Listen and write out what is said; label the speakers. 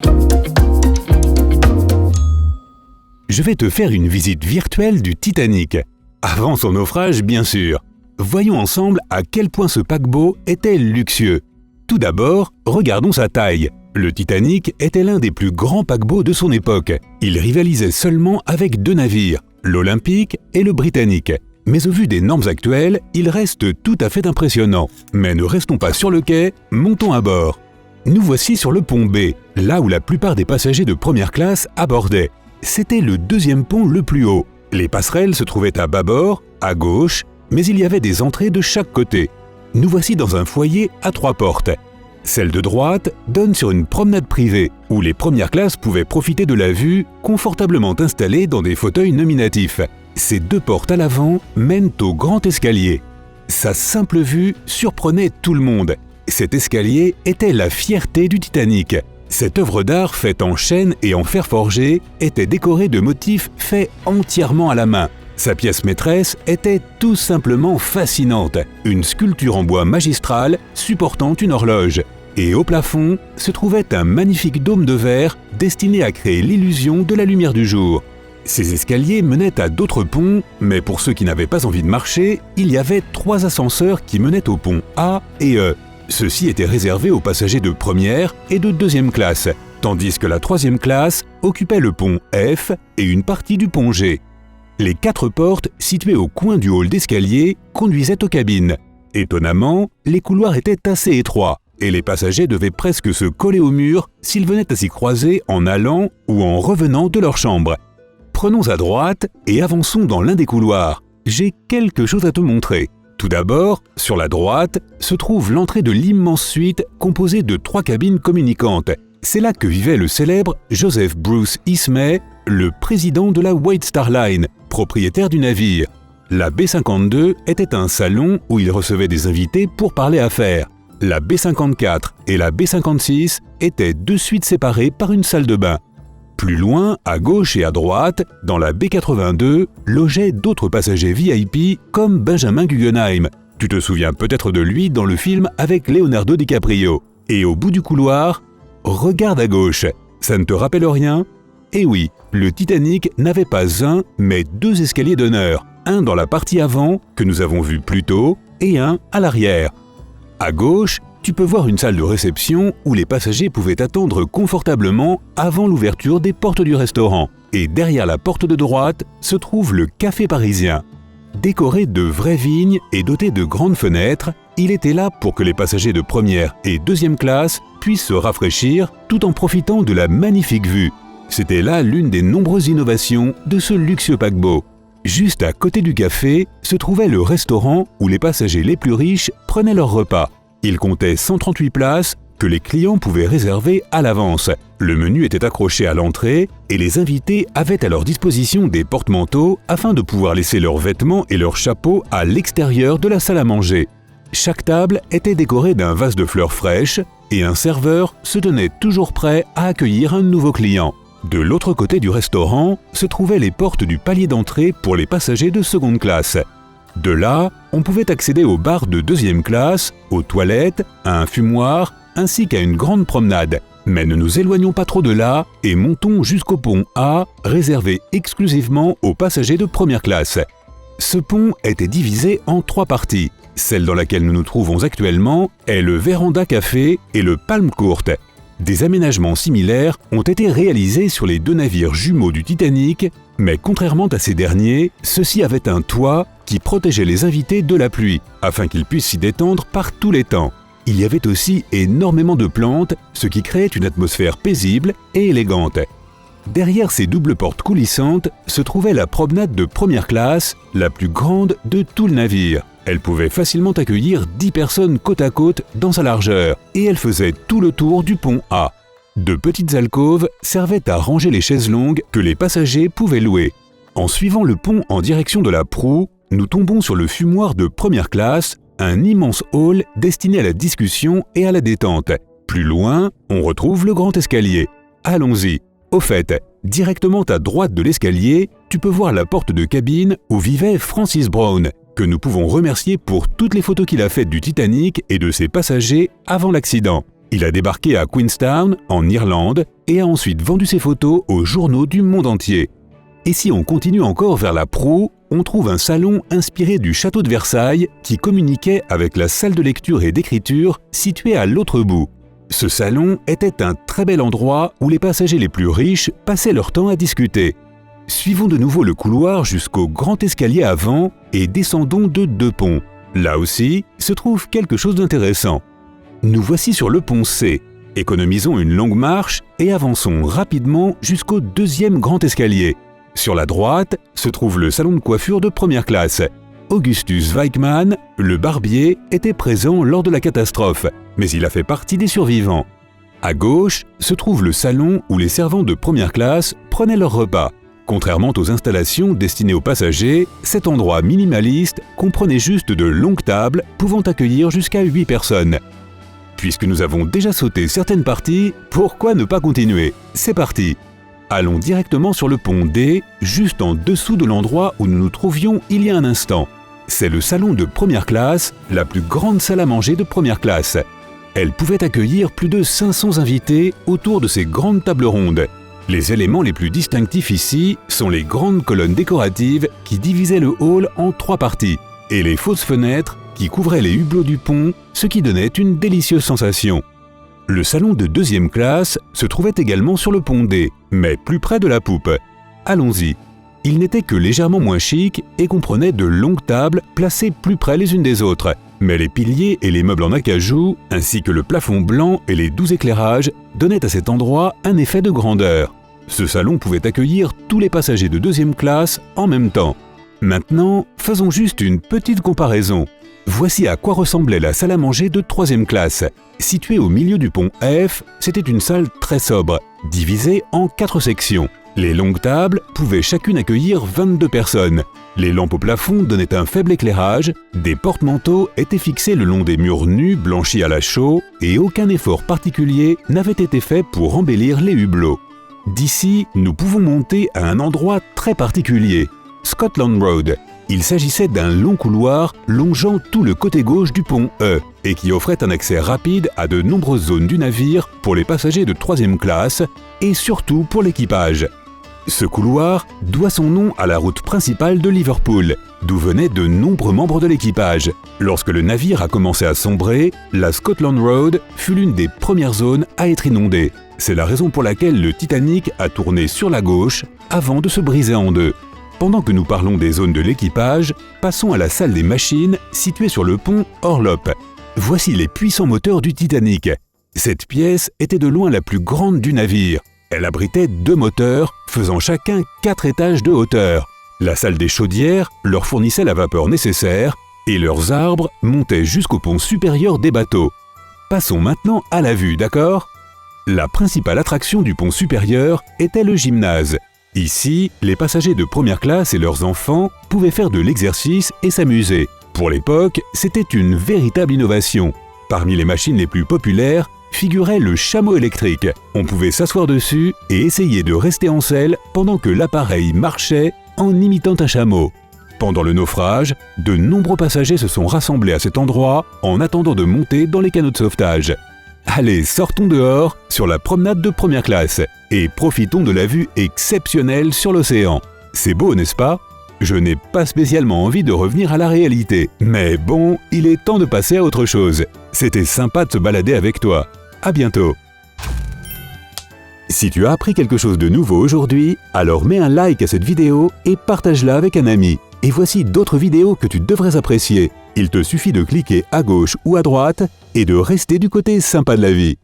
Speaker 1: Je vais te faire une visite virtuelle du Titanic. Avant son naufrage, bien sûr. Voyons ensemble à quel point ce paquebot était luxueux. Tout d'abord, regardons sa taille. Le Titanic était l'un des plus grands paquebots de son époque. Il rivalisait seulement avec deux navires, l'Olympique et le Britannique. Mais au vu des normes actuelles, il reste tout à fait impressionnant. Mais ne restons pas sur le quai, montons à bord. Nous voici sur le pont B, là où la plupart des passagers de première classe abordaient. C'était le deuxième pont le plus haut. Les passerelles se trouvaient à bâbord, à gauche, mais il y avait des entrées de chaque côté. Nous voici dans un foyer à 3 portes. Celle de droite donne sur une promenade privée, où les premières classes pouvaient profiter de la vue, confortablement installées dans des fauteuils nominatifs. Ces 2 portes à l'avant mènent au grand escalier. Sa simple vue surprenait tout le monde. Cet escalier était la fierté du Titanic. Cette œuvre d'art faite en chêne et en fer forgé était décorée de motifs faits entièrement à la main. Sa pièce maîtresse était tout simplement fascinante, une sculpture en bois magistral supportant une horloge. Et au plafond se trouvait un magnifique dôme de verre destiné à créer l'illusion de la lumière du jour. Ces escaliers menaient à d'autres ponts, mais pour ceux qui n'avaient pas envie de marcher, il y avait 3 ascenseurs qui menaient aux ponts A et E. Ceux-ci étaient réservés aux passagers de première et de deuxième classe, tandis que la troisième classe occupait le pont F et une partie du pont G. Les 4 portes, situées au coin du hall d'escalier, conduisaient aux cabines. Étonnamment, les couloirs étaient assez étroits, et les passagers devaient presque se coller au mur s'ils venaient à s'y croiser en allant ou en revenant de leur chambre. Prenons à droite et avançons dans l'un des couloirs. J'ai quelque chose à te montrer. Tout d'abord, sur la droite, se trouve l'entrée de l'immense suite composée de 3 cabines communicantes. C'est là que vivait le célèbre Joseph Bruce Ismay, le président de la White Star Line, propriétaire du navire. La B-52 était un salon où il recevait des invités pour parler affaires. La B-54 et la B-56 étaient 2 suites séparées par une salle de bain. Plus loin, à gauche et à droite, dans la B-82, logeaient d'autres passagers VIP comme Benjamin Guggenheim. Tu te souviens peut-être de lui dans le film avec Leonardo DiCaprio. Et au bout du couloir, regarde à gauche. Ça ne te rappelle rien ? Eh oui, le Titanic n'avait pas un, mais 2 escaliers d'honneur. Un dans la partie avant, que nous avons vu plus tôt, et un à l'arrière. À gauche, tu peux voir une salle de réception où les passagers pouvaient attendre confortablement avant l'ouverture des portes du restaurant. Et derrière la porte de droite se trouve le café parisien. Décoré de vraies vignes et doté de grandes fenêtres, il était là pour que les passagers de première et deuxième classe puissent se rafraîchir tout en profitant de la magnifique vue. C'était là l'une des nombreuses innovations de ce luxueux paquebot. Juste à côté du café se trouvait le restaurant où les passagers les plus riches prenaient leur repas. Il comptait 138 places que les clients pouvaient réserver à l'avance. Le menu était accroché à l'entrée et les invités avaient à leur disposition des porte-manteaux afin de pouvoir laisser leurs vêtements et leurs chapeaux à l'extérieur de la salle à manger. Chaque table était décorée d'un vase de fleurs fraîches et un serveur se tenait toujours prêt à accueillir un nouveau client. De l'autre côté du restaurant se trouvaient les portes du palier d'entrée pour les passagers de seconde classe. De là, on pouvait accéder au bar de deuxième classe, aux toilettes, à un fumoir, ainsi qu'à une grande promenade. Mais ne nous éloignons pas trop de là et montons jusqu'au pont A, réservé exclusivement aux passagers de première classe. Ce pont était divisé en 3 parties. Celle dans laquelle nous nous trouvons actuellement est le Véranda Café et le Palm Court. Des aménagements similaires ont été réalisés sur les 2 navires jumeaux du Titanic, mais contrairement à ces derniers, ceux-ci avaient un toit qui protégeait les invités de la pluie, afin qu'ils puissent s'y détendre par tous les temps. Il y avait aussi énormément de plantes, ce qui créait une atmosphère paisible et élégante. Derrière ces doubles portes coulissantes se trouvait la promenade de première classe, la plus grande de tout le navire. Elle pouvait facilement accueillir 10 personnes côte à côte dans sa largeur, et elle faisait tout le tour du pont A. De petites alcôves servaient à ranger les chaises longues que les passagers pouvaient louer. En suivant le pont en direction de la proue, nous tombons sur le fumoir de première classe, un immense hall destiné à la discussion et à la détente. Plus loin, on retrouve le grand escalier. Allons-y. Au fait, directement à droite de l'escalier, tu peux voir la porte de cabine où vivait Francis Brown, que nous pouvons remercier pour toutes les photos qu'il a faites du Titanic et de ses passagers avant l'accident. Il a débarqué à Queenstown, en Irlande, et a ensuite vendu ses photos aux journaux du monde entier. Et si on continue encore vers la proue, on trouve un salon inspiré du château de Versailles qui communiquait avec la salle de lecture et d'écriture située à l'autre bout. Ce salon était un très bel endroit où les passagers les plus riches passaient leur temps à discuter. Suivons de nouveau le couloir jusqu'au grand escalier avant et descendons de 2 ponts. Là aussi, se trouve quelque chose d'intéressant. Nous voici sur le pont C. Économisons une longue marche et avançons rapidement jusqu'au 2e grand escalier. Sur la droite se trouve le salon de coiffure de première classe. Augustus Weichmann, le barbier, était présent lors de la catastrophe, mais il a fait partie des survivants. À gauche se trouve le salon où les servants de première classe prenaient leur repas. Contrairement aux installations destinées aux passagers, cet endroit minimaliste comprenait juste de longues tables pouvant accueillir jusqu'à 8 personnes. Puisque nous avons déjà sauté certaines parties, pourquoi ne pas continuer? C'est parti! Allons directement sur le pont D, juste en dessous de l'endroit où nous nous trouvions il y a un instant. C'est le salon de première classe, la plus grande salle à manger de première classe. Elle pouvait accueillir plus de 500 invités autour de ces grandes tables rondes. Les éléments les plus distinctifs ici sont les grandes colonnes décoratives qui divisaient le hall en 3 parties, et les fausses fenêtres qui couvraient les hublots du pont, ce qui donnait une délicieuse sensation. Le salon de 2e classe se trouvait également sur le pont D, mais plus près de la poupe. Allons-y. Il n'était que légèrement moins chic et comprenait de longues tables placées plus près les unes des autres. Mais les piliers et les meubles en acajou, ainsi que le plafond blanc et les doux éclairages, donnaient à cet endroit un effet de grandeur. Ce salon pouvait accueillir tous les passagers de 2e classe en même temps. Maintenant, faisons juste une petite comparaison. Voici à quoi ressemblait la salle à manger de 3e classe. Située au milieu du pont F, c'était une salle très sobre, divisée en 4 sections. Les longues tables pouvaient chacune accueillir 22 personnes. Les lampes au plafond donnaient un faible éclairage, des porte-manteaux étaient fixés le long des murs nus blanchis à la chaux et aucun effort particulier n'avait été fait pour embellir les hublots. D'ici, nous pouvons monter à un endroit très particulier, Scotland Road. Il s'agissait d'un long couloir longeant tout le côté gauche du pont E et qui offrait un accès rapide à de nombreuses zones du navire pour les passagers de 3e classe et surtout pour l'équipage. Ce couloir doit son nom à la route principale de Liverpool, d'où venaient de nombreux membres de l'équipage. Lorsque le navire a commencé à sombrer, la Scotland Road fut l'une des premières zones à être inondée. C'est la raison pour laquelle le Titanic a tourné sur la gauche avant de se briser en deux. Pendant que nous parlons des zones de l'équipage, passons à la salle des machines située sur le pont Orlop. Voici les puissants moteurs du Titanic. Cette pièce était de loin la plus grande du navire. Elle abritait 2 moteurs, faisant chacun 4 étages de hauteur. La salle des chaudières leur fournissait la vapeur nécessaire et leurs arbres montaient jusqu'au pont supérieur des bateaux. Passons maintenant à la vue, d'accord? La principale attraction du pont supérieur était le gymnase. Ici, les passagers de première classe et leurs enfants pouvaient faire de l'exercice et s'amuser. Pour l'époque, c'était une véritable innovation. Parmi les machines les plus populaires figurait le chameau électrique. On pouvait s'asseoir dessus et essayer de rester en selle pendant que l'appareil marchait en imitant un chameau. Pendant le naufrage, de nombreux passagers se sont rassemblés à cet endroit en attendant de monter dans les canots de sauvetage. Allez, sortons dehors sur la promenade de première classe et profitons de la vue exceptionnelle sur l'océan. C'est beau, n'est-ce pas? Je n'ai pas spécialement envie de revenir à la réalité, mais bon, il est temps de passer à autre chose. C'était sympa de se balader avec toi. À bientôt. Si tu as appris quelque chose de nouveau aujourd'hui, alors mets un like à cette vidéo et partage-la avec un ami. Et voici d'autres vidéos que tu devrais apprécier. Il te suffit de cliquer à gauche ou à droite et de rester du côté sympa de la vie.